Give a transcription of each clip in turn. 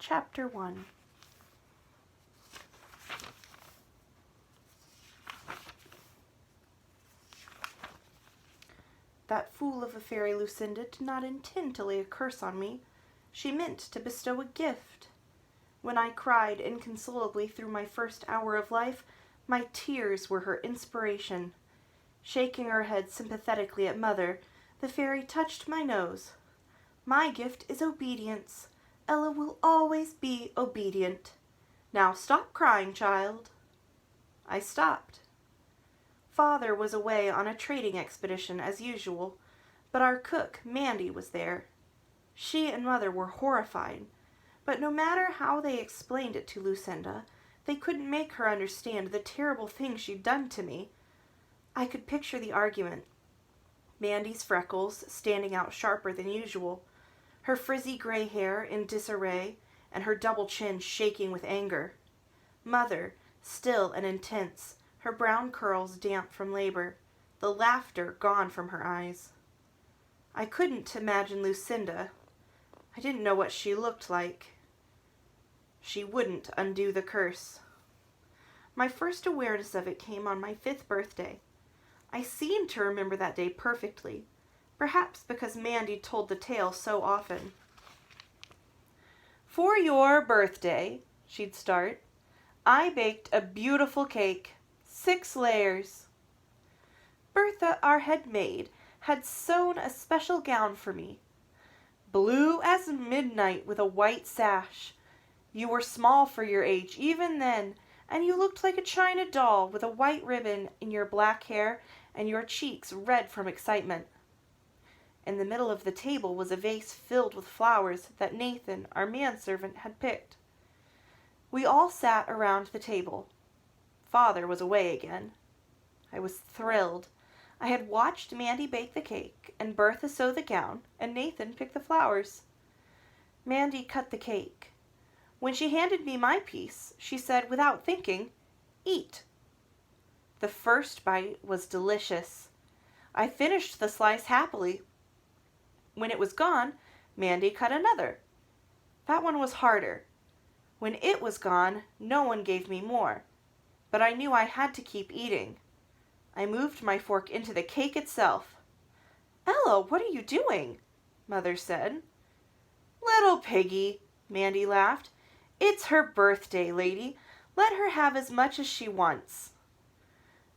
Chapter 1. That fool of a fairy Lucinda did not intend to lay a curse on me. She meant to bestow a gift. When I cried inconsolably through my first hour of life, my tears were her inspiration. Shaking her head sympathetically at Mother, the fairy touched my nose. My gift is obedience. Ella will always be obedient. Now stop crying, child. I stopped. Father was away on a trading expedition as usual, but our cook, Mandy, was there. She and Mother were horrified, but no matter how they explained it to Lucinda, they couldn't make her understand the terrible thing she'd done to me. I could picture the argument. Mandy's freckles standing out sharper than usual, her frizzy gray hair in disarray, and her double chin shaking with anger. Mother, still and intense, her brown curls damp from labor, the laughter gone from her eyes. I couldn't imagine Lucinda. I didn't know what she looked like. She wouldn't undo the curse. My first awareness of it came on my 5th birthday. I seemed to remember that day perfectly, perhaps because Mandy told the tale so often. "For your birthday," she'd start, "I baked a beautiful cake, 6 layers. Bertha, our head maid, had sewn a special gown for me, blue as midnight with a white sash. You were small for your age even then, and you looked like a china doll with a white ribbon in your black hair and your cheeks red from excitement. In the middle of the table was a vase filled with flowers that Nathan, our manservant, had picked. We all sat around the table. Father was away again. I was thrilled. I had watched Mandy bake the cake, and Bertha sew the gown, and Nathan pick the flowers. Mandy cut the cake. When she handed me my piece, she said without thinking, "Eat." The first bite was delicious. I finished the slice happily. When it was gone, Mandy cut another. That one was harder. When it was gone, no one gave me more, but I knew I had to keep eating. I moved my fork into the cake itself. "Ella, what are you doing?" Mother said. "Little piggy," Mandy laughed. "It's her birthday, lady. Let her have as much as she wants."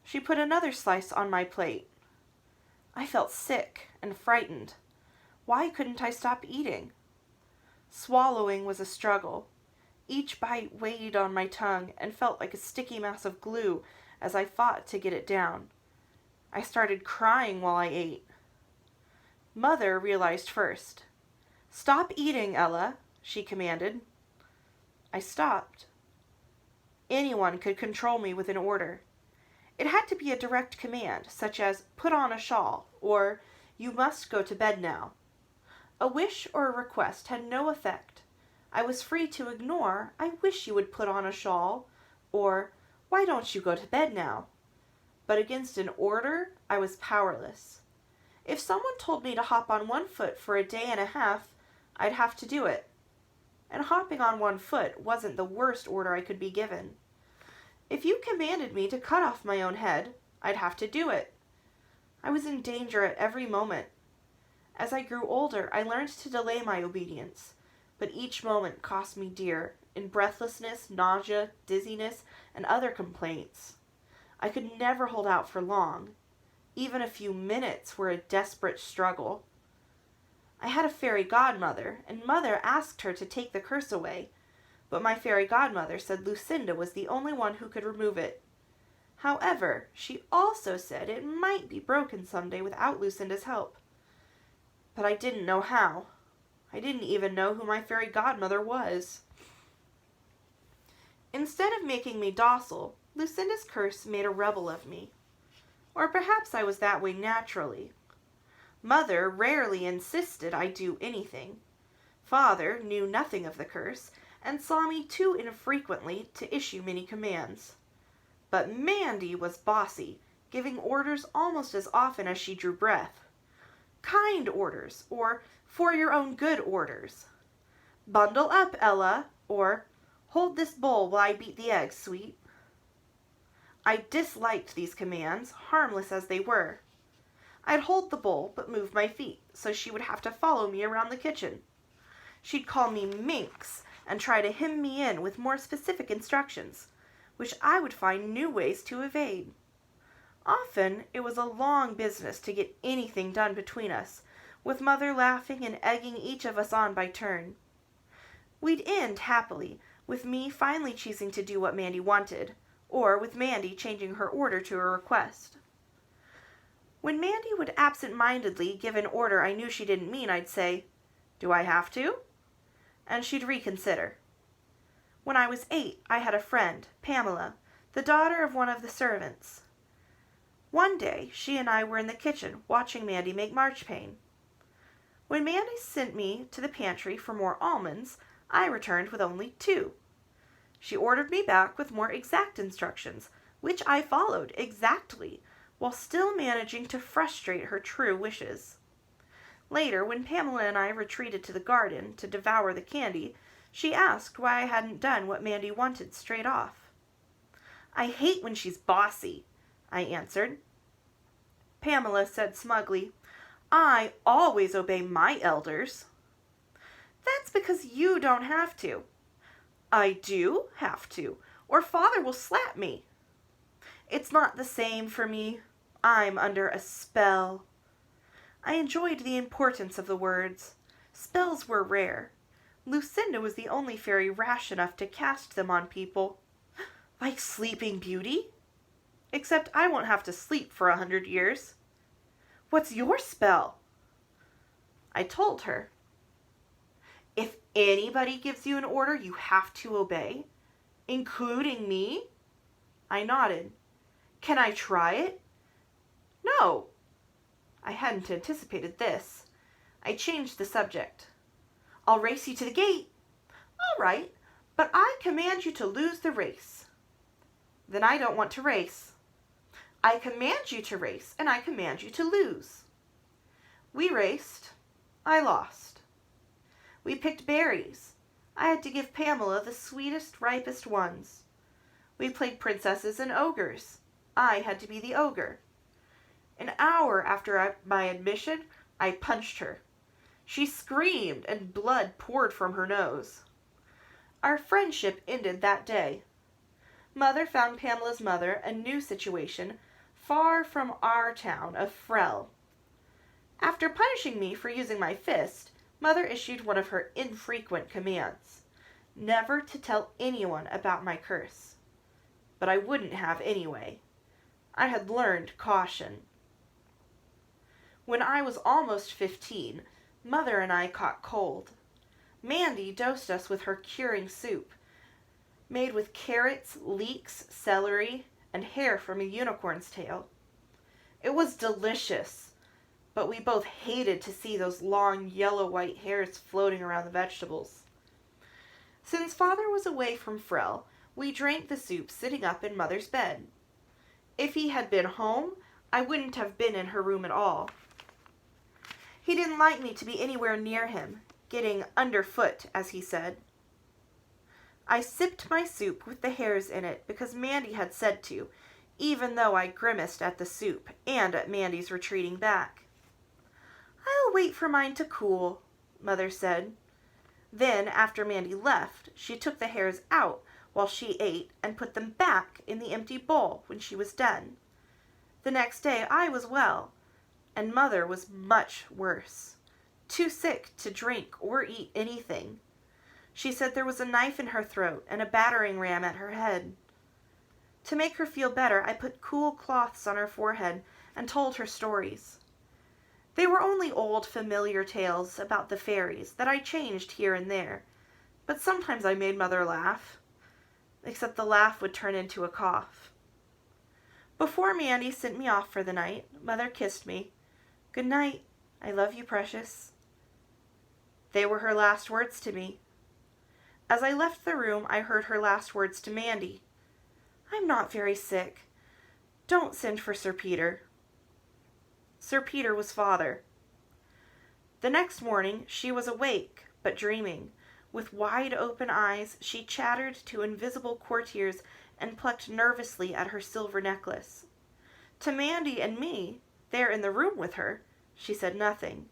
She put another slice on my plate. I felt sick and frightened. Why couldn't I stop eating? Swallowing was a struggle. Each bite weighed on my tongue and felt like a sticky mass of glue as I fought to get it down. I started crying while I ate. Mother realized first. "Stop eating, Ella," she commanded. I stopped. Anyone could control me with an order. It had to be a direct command, such as "put on a shawl" or "you must go to bed now." A wish or a request had no effect. I was free to ignore "I wish you would put on a shawl" or "why don't you go to bed now?" But against an order, I was powerless. If someone told me to hop on one foot for a day and a half, I'd have to do it. And hopping on one foot wasn't the worst order I could be given. If you commanded me to cut off my own head, I'd have to do it. I was in danger at every moment. As I grew older, I learned to delay my obedience, but each moment cost me dear, in breathlessness, nausea, dizziness, and other complaints. I could never hold out for long. Even a few minutes were a desperate struggle. I had a fairy godmother, and Mother asked her to take the curse away, but my fairy godmother said Lucinda was the only one who could remove it. However, she also said it might be broken someday without Lucinda's help. But I didn't know how. I didn't even know who my fairy godmother was. Instead of making me docile, Lucinda's curse made a rebel of me. Or perhaps I was that way naturally. Mother rarely insisted I do anything. Father knew nothing of the curse and saw me too infrequently to issue many commands. But Mandy was bossy, giving orders almost as often as she drew breath. Kind orders, or for your own good orders. "Bundle up, Ella," or hold this bowl while I beat the eggs, sweet. I disliked these commands, harmless as they were. I'd hold the bowl but move my feet, so she would have to follow me around the kitchen. She'd call me minx and try to hem me in with more specific instructions, which I would find new ways to evade. Often it was a long business to get anything done between us, with Mother laughing and egging each of us on by turn. We'd end happily, with me finally choosing to do what Mandy wanted, or with Mandy changing her order to a request. When Mandy would absent-mindedly give an order I knew she didn't mean, I'd say, "Do I have to?" And she'd reconsider. When I was 8, I had a friend, Pamela, the daughter of one of the servants. One day, she and I were in the kitchen watching Mandy make marchpane. When Mandy sent me to the pantry for more almonds, I returned with only 2. She ordered me back with more exact instructions, which I followed exactly, while still managing to frustrate her true wishes. Later, when Pamela and I retreated to the garden to devour the candy, she asked why I hadn't done what Mandy wanted straight off. "I hate when she's bossy," I answered. Pamela said smugly, "I always obey my elders." "That's because you don't have to." "I do have to, or Father will slap me." "It's not the same for me. I'm under a spell." I enjoyed the importance of the words. Spells were rare. Lucinda was the only fairy rash enough to cast them on people. "Like Sleeping Beauty?" "Except I won't have to sleep for 100 years." "What's your spell?" I told her. "If anybody gives you an order, you have to obey, including me?" I nodded. "Can I try it?" "No." I hadn't anticipated this. I changed the subject. "I'll race you to the gate." "All right, but I command you to lose the race." "Then I don't want to race." "I command you to race, and I command you to lose." We raced. I lost. We picked berries. I had to give Pamela the sweetest, ripest ones. We played princesses and ogres. I had to be the ogre. An hour after my admission, I punched her. She screamed, and blood poured from her nose. Our friendship ended that day. Mother found Pamela's mother a new situation far from our town of Frel. After punishing me for using my fist, Mother issued one of her infrequent commands: never to tell anyone about my curse. But I wouldn't have anyway. I had learned caution. When I was almost 15, Mother and I caught cold. Mandy dosed us with her curing soup, made with carrots, leeks, celery, and hair from a unicorn's tail. It was delicious, but we both hated to see those long yellow-white hairs floating around the vegetables. Since Father was away from Frel, we drank the soup sitting up in Mother's bed. If he had been home, I wouldn't have been in her room at all. He didn't like me to be anywhere near him, getting underfoot, as he said. I sipped my soup with the hairs in it because Mandy had said to, even though I grimaced at the soup and at Mandy's retreating back. "I'll wait for mine to cool," Mother said. Then, after Mandy left, she took the hairs out while she ate and put them back in the empty bowl when she was done. The next day I was well, and Mother was much worse, too sick to drink or eat anything. She said there was a knife in her throat and a battering ram at her head. To make her feel better, I put cool cloths on her forehead and told her stories. They were only old familiar tales about the fairies that I changed here and there, but sometimes I made Mother laugh, except the laugh would turn into a cough. Before Mandy sent me off for the night, Mother kissed me. "Good night. I love you, precious." They were her last words to me. As I left the room, I heard her last words to Mandy. "I'm not very sick. Don't send for Sir Peter." Sir Peter was Father. The next morning she was awake, but dreaming, With wide open eyes, she chattered to invisible courtiers and plucked nervously at her silver necklace. To Mandy and me, there in the room with her, she said nothing.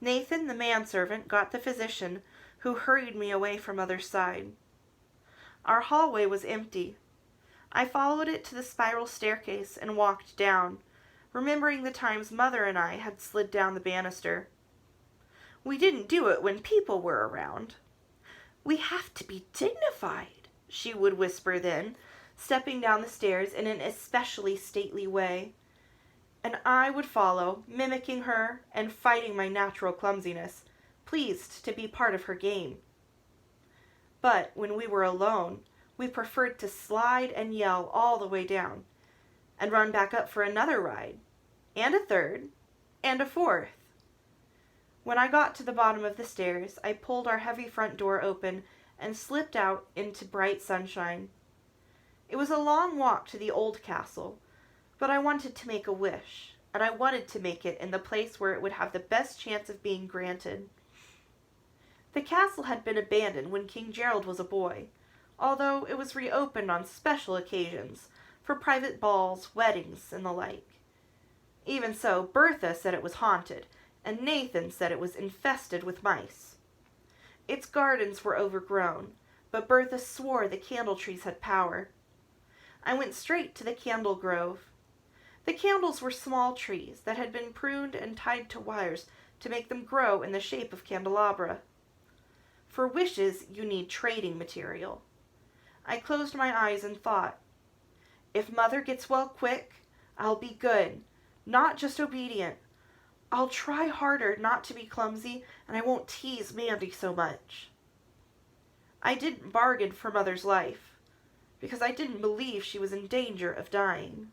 Nathan, the manservant, got the physician, who hurried me away from Mother's side. Our hallway was empty. I followed it to the spiral staircase and walked down, remembering the times Mother and I had slid down the banister. We didn't do it when people were around. We have to be dignified, she would whisper then, stepping down the stairs in an especially stately way. And I would follow, mimicking her and fighting my natural clumsiness, pleased to be part of her game. But when we were alone, we preferred to slide and yell all the way down, and run back up for another ride, and a third, and a fourth. When I got to the bottom of the stairs, I pulled our heavy front door open and slipped out into bright sunshine. It was a long walk to the old castle, but I wanted to make a wish, and I wanted to make it in the place where it would have the best chance of being granted. The castle had been abandoned when King Gerald was a boy, although it was reopened on special occasions, for private balls, weddings, and the like. Even so, Bertha said it was haunted, and Nathan said it was infested with mice. Its gardens were overgrown, but Bertha swore the candle trees had power. I went straight to the candle grove. The candles were small trees that had been pruned and tied to wires to make them grow in the shape of candelabra. For wishes, you need trading material. I closed my eyes and thought, if Mother gets well quick, I'll be good, not just obedient. I'll try harder not to be clumsy, and I won't tease Mandy so much. I didn't bargain for Mother's life, because I didn't believe she was in danger of dying.